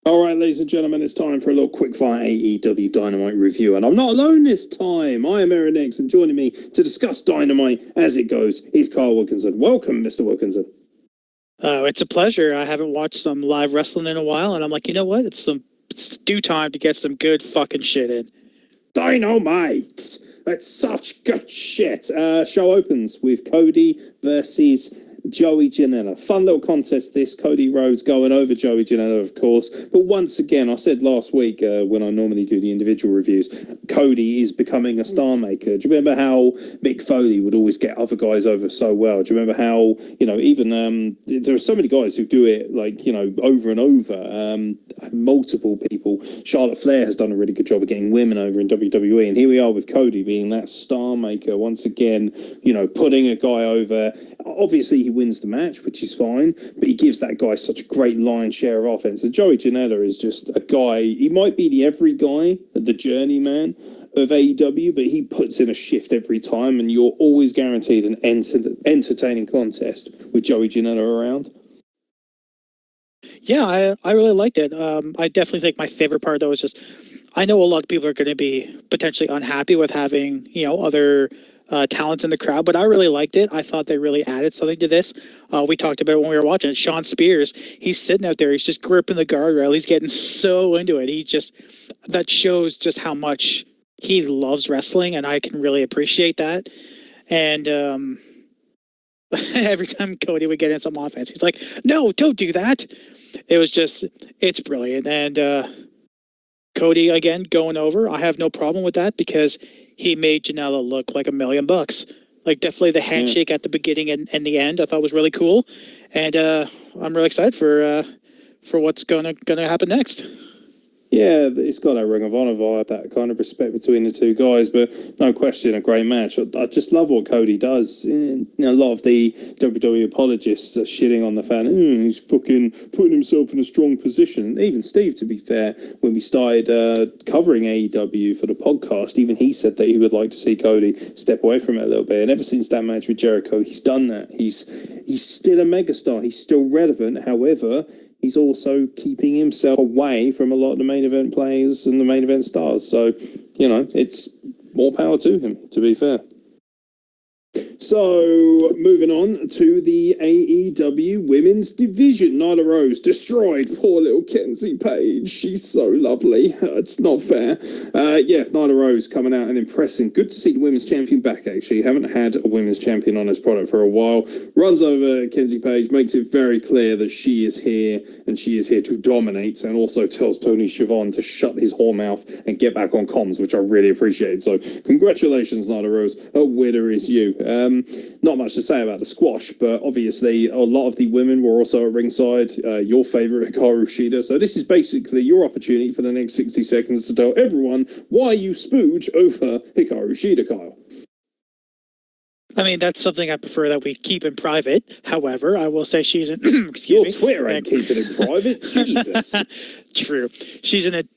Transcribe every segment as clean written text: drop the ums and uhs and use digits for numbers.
All right, ladies and gentlemen, it's time for a little quickfire AEW Dynamite review. And I'm not alone this time. I am Aeron, and joining me to discuss Dynamite as it goes is Kyle Wilkinson. Welcome, Mr. Wilkinson. It's a pleasure. I haven't watched some live wrestling in a while, and I'm like, you know what? It's due time to get some good fucking shit in. Dynamite! That's such good shit. Show opens with Cody versus Joey Janela. Fun little contest this. Cody Rhodes going over Joey Janela, of course. But once again, I said last week when I normally do the individual reviews, Cody is becoming a star maker. Do you remember how Mick Foley would always get other guys over so well? Do you remember how, even there are so many guys who do it over and over. Multiple people. Charlotte Flair has done a really good job of getting women over in WWE. And here we are with Cody being that star maker once again, putting a guy over. Obviously, he wins the match, which is fine, but he gives that guy such a great lion's share of offense. And Joey Janela is just a guy, he might be the every guy, the journeyman of AEW, but he puts in a shift every time, and you're always guaranteed an entertaining contest with Joey Janela around. Yeah, I really liked it. I definitely think my favorite part, though, is just, I know a lot of people are going to be potentially unhappy with having, other talents in the crowd, but I really liked it. I thought they really added something to this. We talked about it when we were watching it. Shawn Spears, he's sitting out there, he's just gripping the guardrail, he's getting so into it. That shows just how much he loves wrestling, and I can really appreciate that. And every time Cody would get in some offense, he's like, no, don't do that. It's brilliant. And Cody, again, going over, I have no problem with that because he made Janela look like $1 million. Like, definitely the handshake at the beginning and the end I thought was really cool. And I'm really excited for what's gonna happen next. Yeah, it's got that Ring of Honor vibe, that kind of respect between the two guys, but no question, a great match. I just love what Cody does. A lot of the WWE apologists are shitting on the fan. He's fucking putting himself in a strong position. Even Steve, to be fair, when we started covering AEW for the podcast, even he said that he would like to see Cody step away from it a little bit. And ever since that match with Jericho, he's done that. He's still a megastar. He's still relevant. However, he's also keeping himself away from a lot of the main event players and the main event stars. So, it's more power to him, to be fair. So, moving on to the AEW Women's Division. Nyla Rose destroyed poor little Kenzie Page. She's so lovely. It's not fair. Nyla Rose coming out and impressing. Good to see the Women's Champion back, actually. Haven't had a Women's Champion on this product for a while. Runs over Kenzie Page, makes it very clear that she is here, and she is here to dominate, and also tells Tony Schiavone to shut his whore mouth and get back on comms, which I really appreciate. So, congratulations, Nyla Rose. A winner is you. Not much to say about the squash, but obviously a lot of the women were also at ringside. Your favorite, Hikaru Shida. So this is basically your opportunity for the next 60 seconds to tell everyone why you spooge over Hikaru Shida, Kyle. I mean, that's something I prefer that we keep in private. However, I will say she's an... Your Twitter ain't keeping it private. Jesus. True. She's an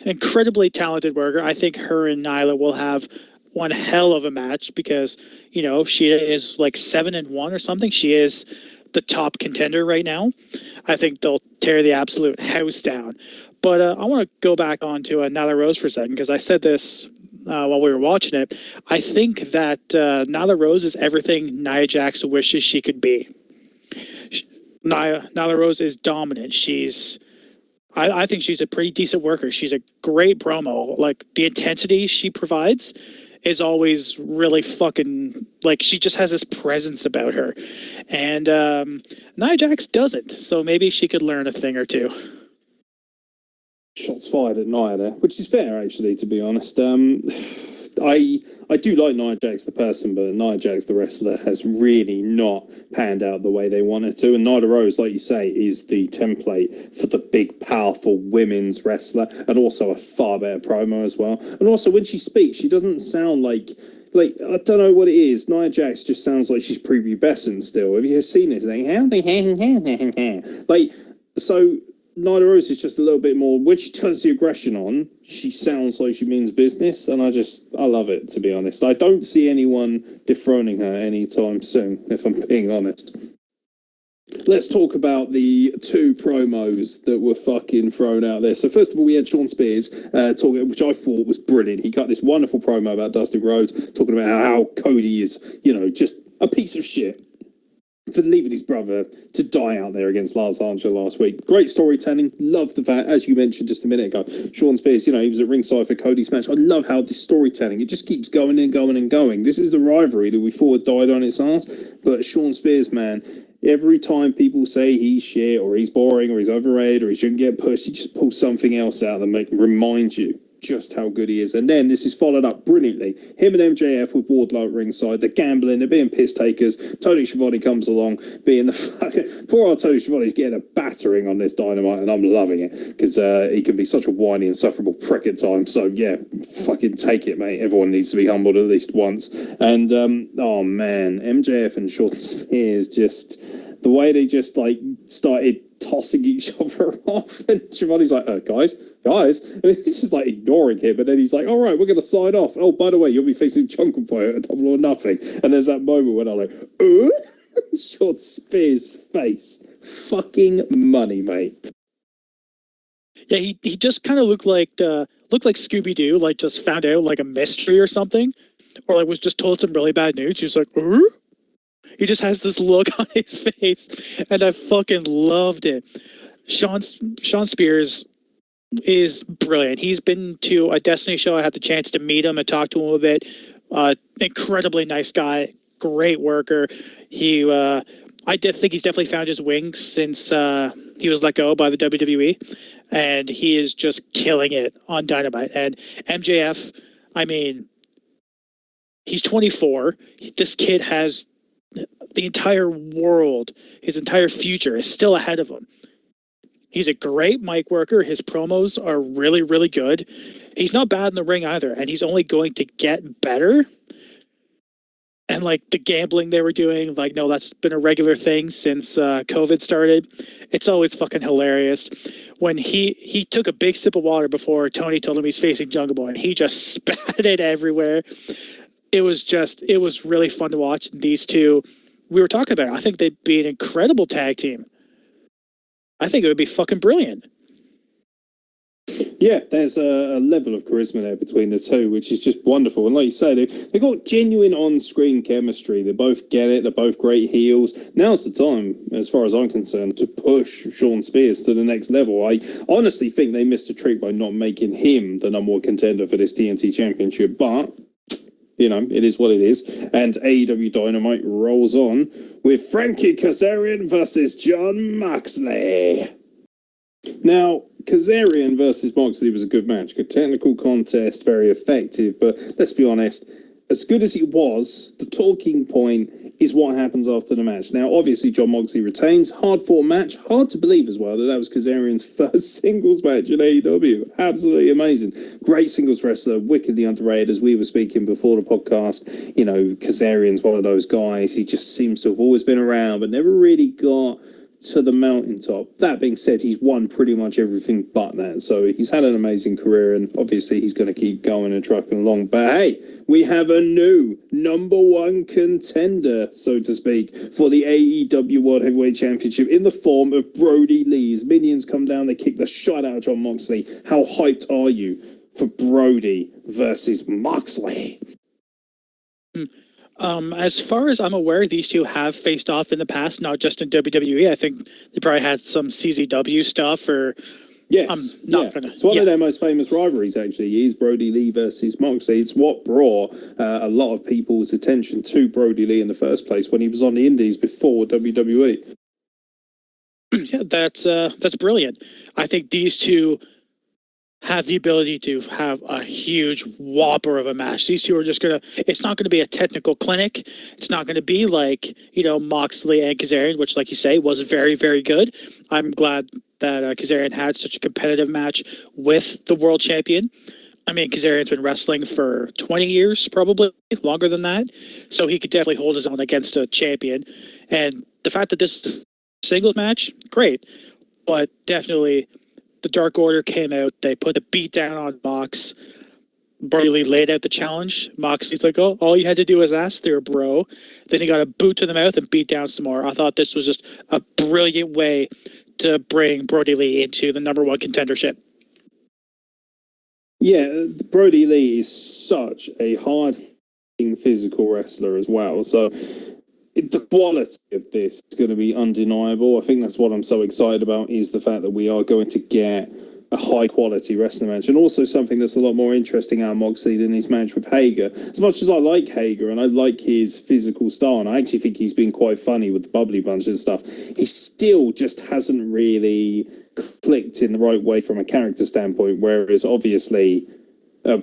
incredibly talented worker. I think her and Nyla will have one hell of a match because, she is like 7-1 or something. She is the top contender right now. I think they'll tear the absolute house down. But I want to go back on to Nyla Rose for a second because I said this while we were watching it. I think that Nyla Rose is everything Nia Jax wishes she could be. Nyla Rose is dominant. I think she's a pretty decent worker. She's a great promo. Like, the intensity she provides is always really fucking, like, she just has this presence about her. And Nia Jax doesn't, so maybe she could learn a thing or two. Shots fired at Nia there, which is fair, actually, to be honest. I do like Nia Jax the person, but Nia Jax the wrestler has really not panned out the way they wanted to. And Nyla Rose, like you say, is the template for the big, powerful women's wrestler, and also a far better promo as well. And also, when she speaks, she doesn't sound like I don't know what it is. Nia Jax just sounds like she's prepubescent still. Have you seen this thing? So Nyla Rose is just a little bit more, when she turns the aggression on, she sounds like she means business, and I love it, to be honest. I don't see anyone dethroning her anytime soon, if I'm being honest. Let's talk about the two promos that were fucking thrown out there. So first of all, we had Shawn Spears talking, which I thought was brilliant. He cut this wonderful promo about Dustin Rhodes, talking about how Cody is, just a piece of shit for leaving his brother to die out there against Lars Archer last week. Great storytelling. Love the fact, as you mentioned just a minute ago, Shawn Spears, he was at ringside for Cody's match. I love how this storytelling, it just keeps going and going and going. This is the rivalry that we thought died on its ass. But Shawn Spears, man, every time people say he's shit or he's boring or he's overrated or he shouldn't get pushed, he just pulls something else out that remind you just how good he is. And then this is followed up brilliantly. Him and MJF with Wardlow at ringside, they're gambling, they're being piss takers. Tony Schiavone comes along, being the fucking... Poor old Tony Schiavone's getting a battering on this Dynamite, and I'm loving it, because he can be such a whiny, insufferable prick at times. So, yeah, fucking take it, mate. Everyone needs to be humbled at least once. And, oh, man, MJF and Shawn Spears, just... The way they just, started tossing each other off, and Schiavone's like, guys, and he's just ignoring him, and then he's like, all right, we're going to sign off. Oh, by the way, you'll be facing Jungle Fire at Double or Nothing. And there's that moment when I'm like, Shawn Spears' face. Fucking money, mate. Yeah, he just kind of looked like Scooby-Doo, just found out a mystery or something, or was just told some really bad news. He's like, He just has this look on his face, and I fucking loved it. Shawn Spears is brilliant. He's been to a Destiny show. I had the chance to meet him and talk to him a bit. Incredibly nice guy, great worker. I did think he's definitely found his wings since he was let go by the WWE, and he is just killing it on Dynamite. And MJF, he's 24. This kid has the entire world, his entire future is still ahead of him. He's a great mic worker. His promos are really, really good. He's not bad in the ring either, and he's only going to get better. And the gambling they were doing, no, that's been a regular thing since COVID started. It's always fucking hilarious. When he took a big sip of water before Tony told him he's facing Jungle Boy, and he just spat it everywhere. It was really fun to watch. These two, we were talking about it. I think they'd be an incredible tag team. I think it would be fucking brilliant. Yeah, there's a level of charisma there between the two, which is just wonderful. And like you say, they got genuine on-screen chemistry. They both get it. They're both great heels. Now's the time, as far as I'm concerned, to push Shawn Spears to the next level. I honestly think they missed a trick by not making him the number one contender for this TNT Championship. But... it is what it is. And AEW Dynamite rolls on with Frankie Kazarian versus Jon Moxley. Now, Kazarian versus Moxley was a good match. Good technical contest, very effective. But let's be honest, as good as it was, the talking point is what happens after the match. Now, obviously, Jon Moxley retains. Hard-fought match. Hard to believe as well that was Kazarian's first singles match in AEW. Absolutely amazing. Great singles wrestler, wickedly underrated, as we were speaking before the podcast. Kazarian's one of those guys. He just seems to have always been around, but never really got to the mountaintop. That being said, he's won pretty much everything but that. So he's had an amazing career, and obviously he's going to keep going and trucking along. But hey, we have a new number one contender, so to speak, for the AEW World Heavyweight Championship in the form of Brody Lee. His minions come down, they kick the shit out of Jon Moxley. How hyped are you for Brody versus Moxley? As far as I'm aware, these two have faced off in the past, not just in WWE. I think they probably had some CZW stuff, or yes, it's one of their most famous rivalries. Actually, is Brody Lee versus Moxley. It's what brought a lot of people's attention to Brody Lee in the first place when he was on the Indies before WWE. Yeah, that's brilliant. I think these two have the ability to have a huge whopper of a match. These two are just it's not gonna be a technical clinic. It's not gonna be like, Moxley and Kazarian, which, like you say, was very, very good. I'm glad that Kazarian had such a competitive match with the world champion. Kazarian's been wrestling for 20 years, probably longer than that. So he could definitely hold his own against a champion. And the fact that this is a singles match, great. But definitely, the Dark Order came out. They put a beat down on Mox. Brody Lee laid out the challenge. Moxley's like, oh, all you had to do was ask there, bro. Then he got a boot to the mouth and beat down some more. I thought this was just a brilliant way to bring Brody Lee into the number one contendership. Yeah, Brody Lee is such a hard-hitting physical wrestler as well. So the quality of this is going to be undeniable. I think that's what I'm so excited about, is the fact that we are going to get a high-quality wrestling match, and also something that's a lot more interesting out of Moxley than his match with Hager. As much as I like Hager and I like his physical style, and I actually think he's been quite funny with the bubbly bunch and stuff, he still just hasn't really clicked in the right way from a character standpoint, whereas obviously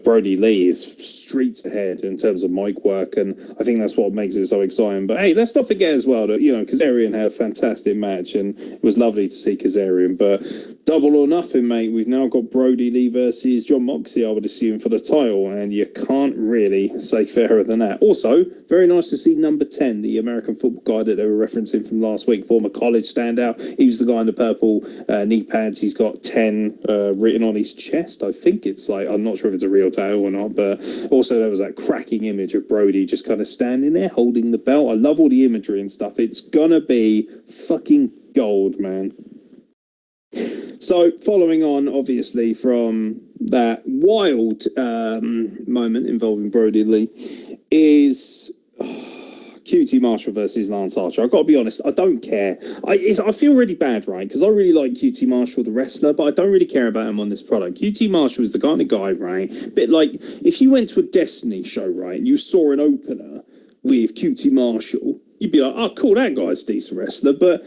Brody Lee is streets ahead in terms of mic work, and I think that's what makes it so exciting. But hey, let's not forget as well that, you know, Kazarian had a fantastic match, and it was lovely to see Kazarian. But double or nothing, mate. We've now got Brody Lee versus John Moxley, I would assume, for the title, and you can't really say fairer than that. Also, very nice to see number 10, the American football guy that they were referencing from last week, former college standout. He was the guy in the purple knee pads. He's got 10 written on his chest. I think it's like, I'm not sure if it's a real title or not, but also there was that cracking image of Brody just kind of standing there holding the belt. I love all the imagery and stuff. It's gonna be fucking gold, man. So following on obviously from that wild moment involving Brody Lee is QT Marshall versus Lance Archer. I've got to be honest, I don't care. I feel really bad, right? Because I really like QT Marshall, the wrestler, but I don't really care about him on this product. QT Marshall is the kind of guy, right? Bit like if you went to a Destiny show, right, and you saw an opener with QT Marshall, you'd be like, oh, cool, that guy's a decent wrestler. But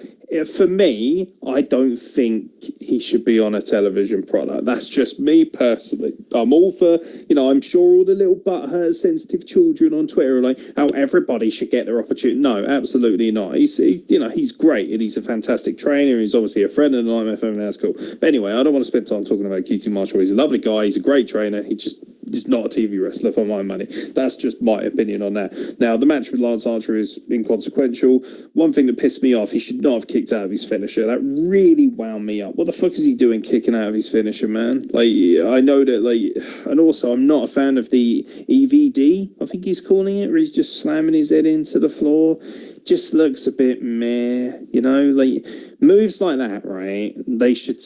for me, I don't think he should be on a television product. That's just me personally. I'm all for, you know, I'm sure all the little butthurt sensitive children on Twitter are like, how everybody should get their opportunity. No, absolutely not. He's you know, he's great and he's a fantastic trainer. He's obviously a friend of the IMF, and that's cool. But anyway, I don't want to spend time talking about QT Marshall. He's a lovely guy. He's a great trainer. He's not a TV wrestler for my money. That's just my opinion on that. Now, the match with Lance Archer is inconsequential. One thing that pissed me off, he should not have kicked out of his finisher. That really wound me up. What the fuck is he doing kicking out of his finisher, man? Like, I know that, like, and also I'm not a fan of the EVD, I think he's calling it, where he's just slamming his head into the floor. Just looks a bit meh, you know, like moves like that, right? They should,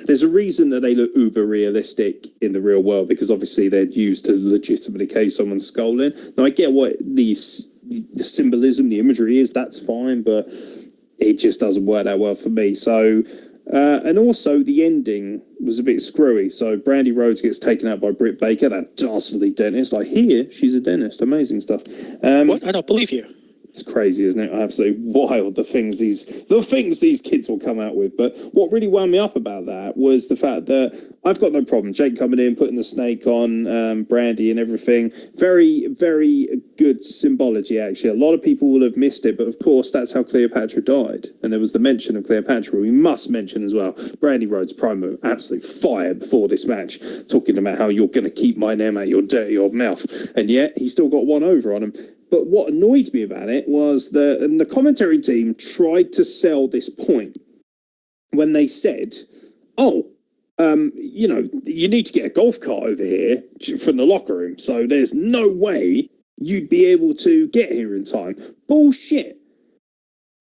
there's a reason that they look uber realistic in the real world, because obviously they're used to legitimately case someone's skull in. Now I get what the symbolism, the imagery is, that's fine, but it just doesn't work that well for me. So, and also the ending was a bit screwy. So Brandy Rhodes gets taken out by Britt Baker, that dastardly dentist. Like, here, she's a dentist. Amazing stuff. What? I don't believe you. It's crazy, isn't it? Absolutely wild, the things these kids will come out with. But what really wound me up about that was the fact that I've got no problem. Jake coming in, putting the snake on Brandy and everything. Very, very good symbology, actually. A lot of people will have missed it, but of course, that's how Cleopatra died. And there was the mention of Cleopatra. We must mention as well, Brandy Rhodes' promo, absolutely fire before this match, talking about how you're going to keep my name out your dirty old mouth. And yet, he still got one over on him. But what annoyed me about it was that the commentary team tried to sell this point when they said, oh, you know, you need to get a golf cart over here from the locker room. So there's no way you'd be able to get here in time. Bullshit.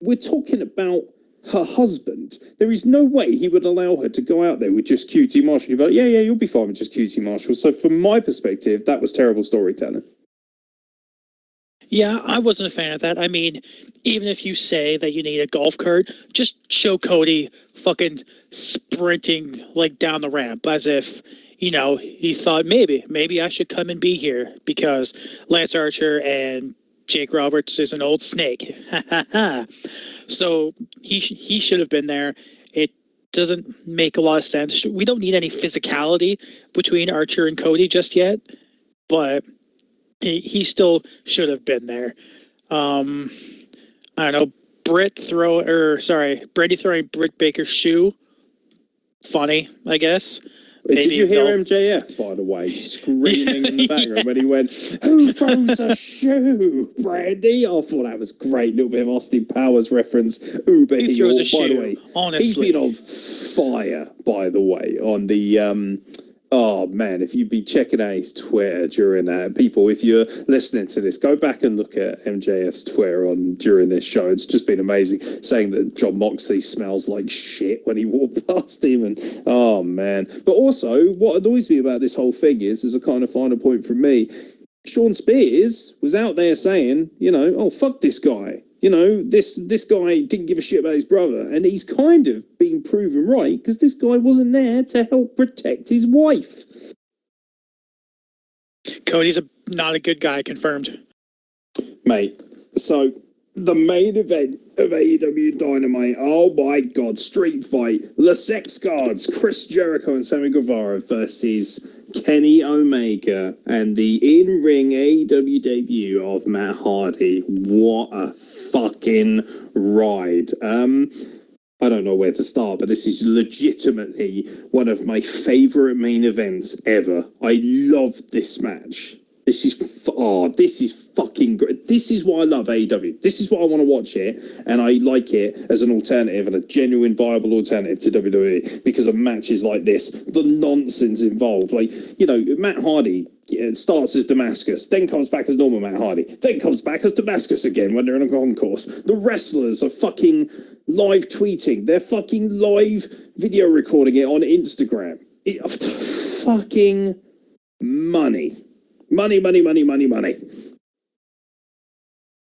We're talking about her husband. There is no way he would allow her to go out there with just QT Marshall. You'd be like, yeah, you'll be fine with just QT Marshall. So from my perspective, that was terrible storytelling. Yeah, I wasn't a fan of that. I mean, even if you say that you need a golf cart, just show Cody fucking sprinting like down the ramp as if, you know, he thought maybe I should come and be here because Lance Archer and Jake Roberts is an old snake. So he should have been there. It doesn't make a lot of sense. We don't need any physicality between Archer and Cody just yet, but he still should have been there. I don't know. Brandy throwing Britt Baker's shoe. Funny, I guess. Did you hear MJF, by the way, screaming in the background when he went, who throws a shoe, Brandy? I thought that was great. Little bit of Austin Powers reference. Uber heel, by the way. Honestly. He's been on fire, by the way, on the Oh man, if you'd be checking out his Twitter during that, people, if you're listening to this, go back and look at MJF's Twitter during this show. It's just been amazing, saying that John Moxley smells like shit when he walked past him, and oh man. But also, what annoys me about this whole thing is a kind of final point from me. Shawn Spears was out there saying, oh fuck this guy. This guy didn't give a shit about his brother, and he's kind of being proven right because this guy wasn't there to help protect his wife. Cody's not a good guy, confirmed. Mate, so the main event of AEW Dynamite, oh my god, street fight, the Sex Guards, Chris Jericho and Sammy Guevara versus Kenny Omega and the in-ring AEW debut of Matt Hardy. What a fucking ride. I don't know where to start, but this is legitimately one of my favorite main events ever. I love this match. This is fucking great. This is why I love AEW. This is why I want to watch it, and I like it as an alternative and a genuine, viable alternative to WWE because of matches like this. The nonsense involved, Matt Hardy starts as Damascus, then comes back as normal Matt Hardy, then comes back as Damascus again when they're in a concourse. The wrestlers are fucking live tweeting. They're fucking live video recording it on Instagram. Fucking money. Money.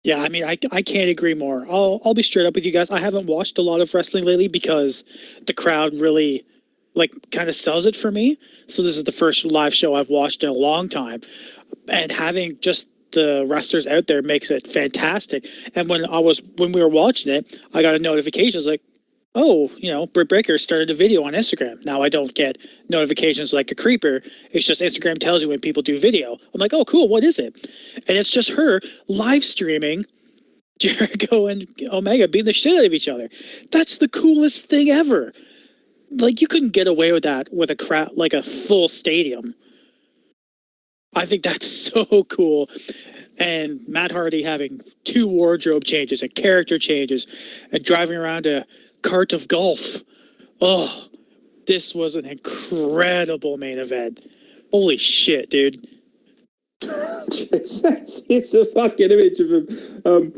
Yeah, I mean, I can't agree more. I'll be straight up with you guys. I haven't watched a lot of wrestling lately because the crowd really, kind of sells it for me. So this is the first live show I've watched in a long time. And having just the wrestlers out there makes it fantastic. And when we were watching it, I got a notification. It's like, oh, Britt Baker started a video on Instagram. Now I don't get notifications like a creeper. It's just Instagram tells you when people do video. I'm like, oh, cool. What is it? And it's just her live streaming Jericho and Omega beating the shit out of each other. That's the coolest thing ever. You couldn't get away with that with a crowd, like a full stadium. I think that's so cool. And Matt Hardy having 2 wardrobe changes and character changes and driving around a cart of golf. Oh, this was an incredible main event. Holy shit, dude. It's a fucking image of him.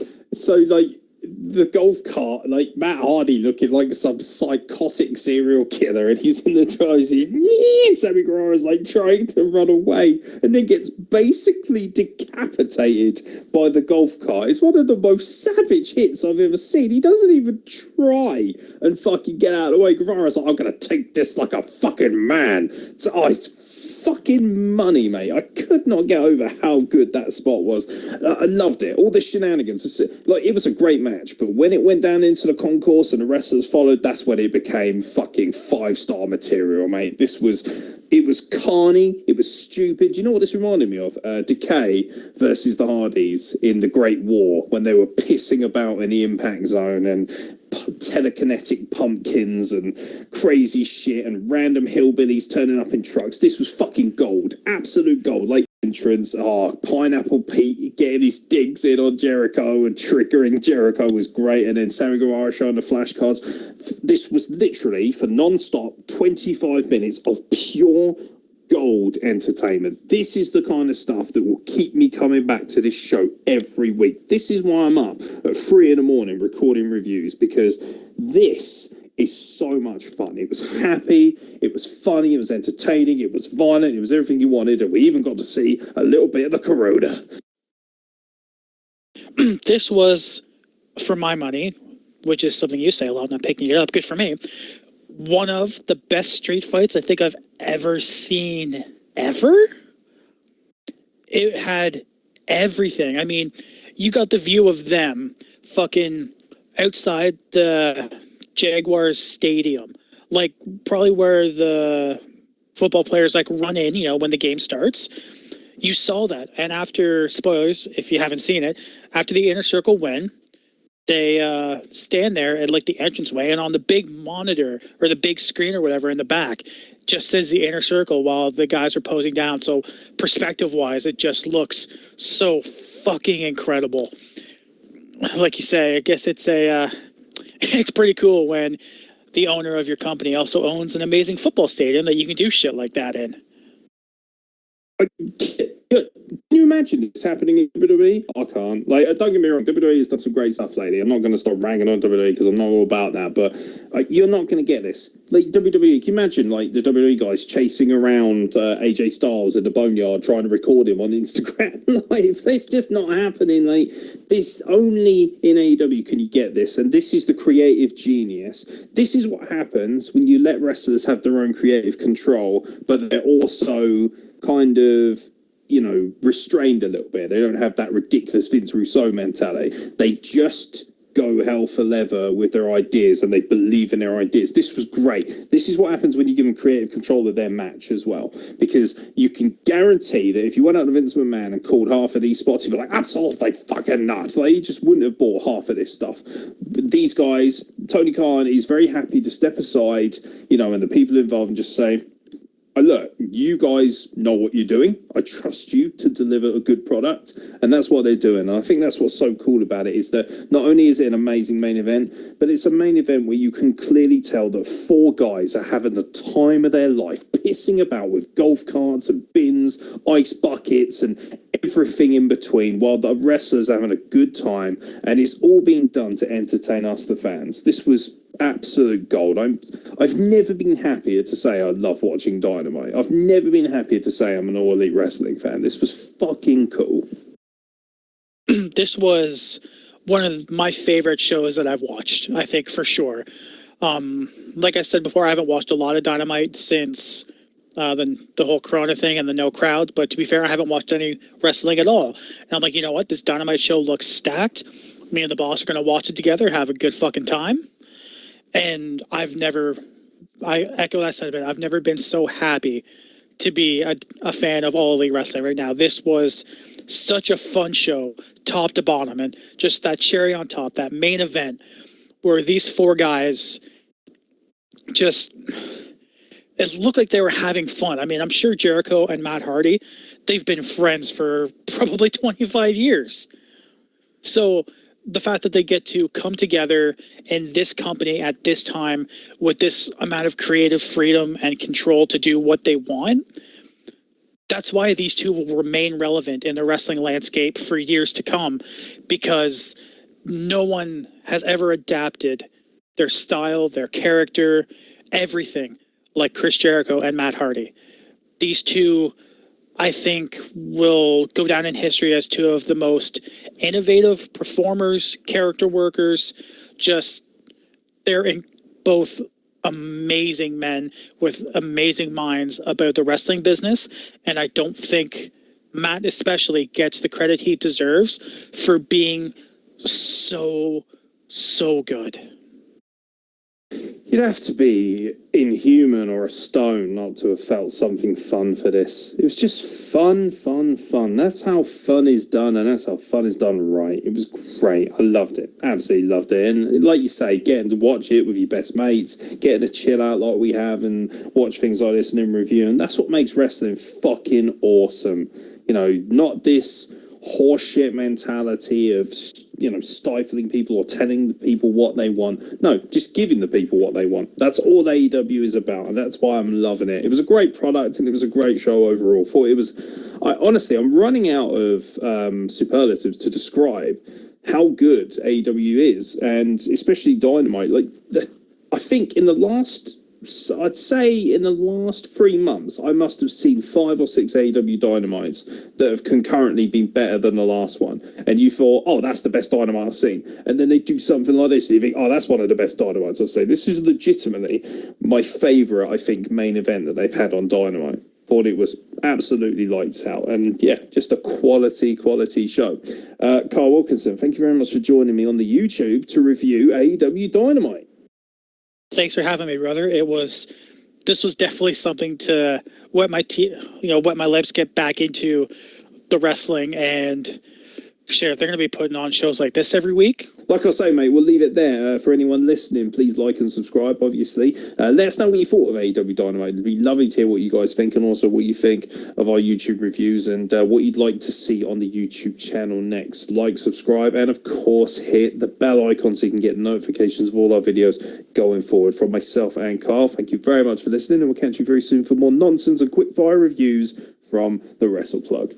The golf cart, Matt Hardy looking like some psychotic serial killer, and he's in the driver's seat. Sammy Guevara's trying to run away, and then gets basically decapitated by the golf cart. It's one of the most savage hits I've ever seen. He doesn't even try and fucking get out of the way. Guevara's like, I'm gonna take this like a fucking man. It's fucking money, mate. I could not get over how good that spot was. I loved it. All the shenanigans. It was a great match, but when it went down into the concourse and the wrestlers followed, that's when it became fucking 5-star material, mate. It was carny, it was stupid. Do you know what this reminded me of? Decay versus the Hardys in the Great War, when they were pissing about in the impact zone and telekinetic pumpkins and crazy shit and random hillbillies turning up in trucks. This was fucking gold, absolute gold. Entrance, Pineapple Pete getting his digs in on Jericho and triggering Jericho was great, and then Sammy Guevara showing the flashcards. This was literally for non-stop 25 minutes of pure gold entertainment. This is the kind of stuff that will keep me coming back to this show every week. This is why I'm up at 3 a.m. recording reviews, because this is so much fun. It was happy, it was funny, it was entertaining, it was violent, it was everything you wanted, and we even got to see a little bit of the Corona. This was, for my money, which is something you say a lot, not picking it up, good for me, one of the best street fights I think I've ever seen, ever? It had everything. I mean, you got the view of them fucking outside the Jaguars stadium, probably where the football players run in, when the game starts. You saw that. And after, spoilers, if you haven't seen it, after the Inner Circle win, they stand there at the entranceway, and on the big monitor or the big screen or whatever in the back just says the Inner Circle while the guys are posing down. So perspective wise, it just looks so fucking incredible. Like you say, I guess it's it's pretty cool when the owner of your company also owns an amazing football stadium that you can do shit like that in. Can you imagine this happening in WWE? I can't. Like, don't get me wrong, WWE has done some great stuff lately. I'm not going to stop ragging on WWE because I'm not all about that, but you're not going to get this. Like, WWE, can you imagine, like, the WWE guys chasing around AJ Styles in the Boneyard trying to record him on Instagram Live? It's just not happening. Like, this, only in AEW can you get this, and this is the creative genius. This is what happens when you let wrestlers have their own creative control, but they're also kind of, you know, restrained a little bit. They don't have that ridiculous Vince Russo mentality. They just go hell for leather with their ideas and they believe in their ideas. This was great. This is what happens when you give them creative control of their match as well, because you can guarantee that if you went out to Vince McMahon and called half of these spots, he'd be like, absolutely fucking nuts. Like, he just wouldn't have bought half of this stuff. But these guys, Tony Khan is very happy to step aside, you know, and the people involved and just say, look, you guys know what you're doing. I trust you to deliver a good product. And that's what they're doing. And I think that's what's so cool about it, is that not only is it an amazing main event, but it's a main event where you can clearly tell that four guys are having the time of their life, pissing about with golf carts and bins, ice buckets, and everything in between, while the wrestlers are having a good time. And it's all being done to entertain us, the fans. This was absolute gold. I've never been happier to say I love watching Dynamite. I've never been happier to say I'm an All Elite Wrestling fan. This was fucking cool. This was one of my favorite shows that I've watched, I think, for sure. Like I said before, I haven't watched a lot of Dynamite since the whole Corona thing and the no crowd, but to be fair, I haven't watched any wrestling at all. And I'm like, you know what? This Dynamite show looks stacked. Me and the boss are going to watch it together, have a good fucking time. And I echo that sentiment. I've never been so happy to be a fan of All Elite Wrestling right now. This was such a fun show, top to bottom, and just that cherry on top, that main event where these four guys just, it looked like they were having fun. I mean, I'm sure Jericho and Matt Hardy, they've been friends for probably 25 years. So the fact that they get to come together in this company at this time with this amount of creative freedom and control to do what they want, that's why these two will remain relevant in the wrestling landscape for years to come, because no one has ever adapted their style, their character, everything like Chris Jericho and Matt Hardy. These two, I think, will go down in history as two of the most innovative performers, character workers. Just, they're both amazing men with amazing minds about the wrestling business. And I don't think Matt especially gets the credit he deserves for being so good. You'd have to be inhuman or a stone not to have felt something fun for this. It was just fun. That's how fun is done, and that's how fun is done right. It was great. I loved it. Absolutely loved it. And like you say, getting to watch it with your best mates, getting to chill out like we have and watch things like this and in review. And that's what makes wrestling fucking awesome. You know, not this horseshit mentality of, you know, stifling people or telling the people what they want. No, just giving the people what they want. That's all AEW is about, and that's why I'm loving it. It was a great product and it was a great show overall. Honestly, I'm running out of superlatives to describe how good AEW is, and especially Dynamite. Like, I think I'd say in the last 3 months, I must have seen 5 or 6 AEW Dynamites that have concurrently been better than the last one. And you thought, oh, that's the best Dynamite I've seen. And then they do something like this, and you think, oh, that's one of the best Dynamites I've seen. This is legitimately my favourite, I think, main event that they've had on Dynamite. Thought it was absolutely lights out. And yeah, just a quality show. Carl Wilkinson, thank you very much for joining me on the YouTube to review AEW Dynamite. Thanks for having me, brother. This was definitely something to wet my lips, get back into the wrestling, and shit, if they're going to be putting on shows like this every week. Like I say, mate, we'll leave it there. For anyone listening, please like and subscribe, obviously. Let us know what you thought of AEW Dynamite. It'd be lovely to hear what you guys think, and also what you think of our YouTube reviews, and what you'd like to see on the YouTube channel next. Like, subscribe, and of course, hit the bell icon so you can get notifications of all our videos going forward. From myself and Carl, thank you very much for listening, and we'll catch you very soon for more nonsense and quick-fire reviews from the Wrestle Plug.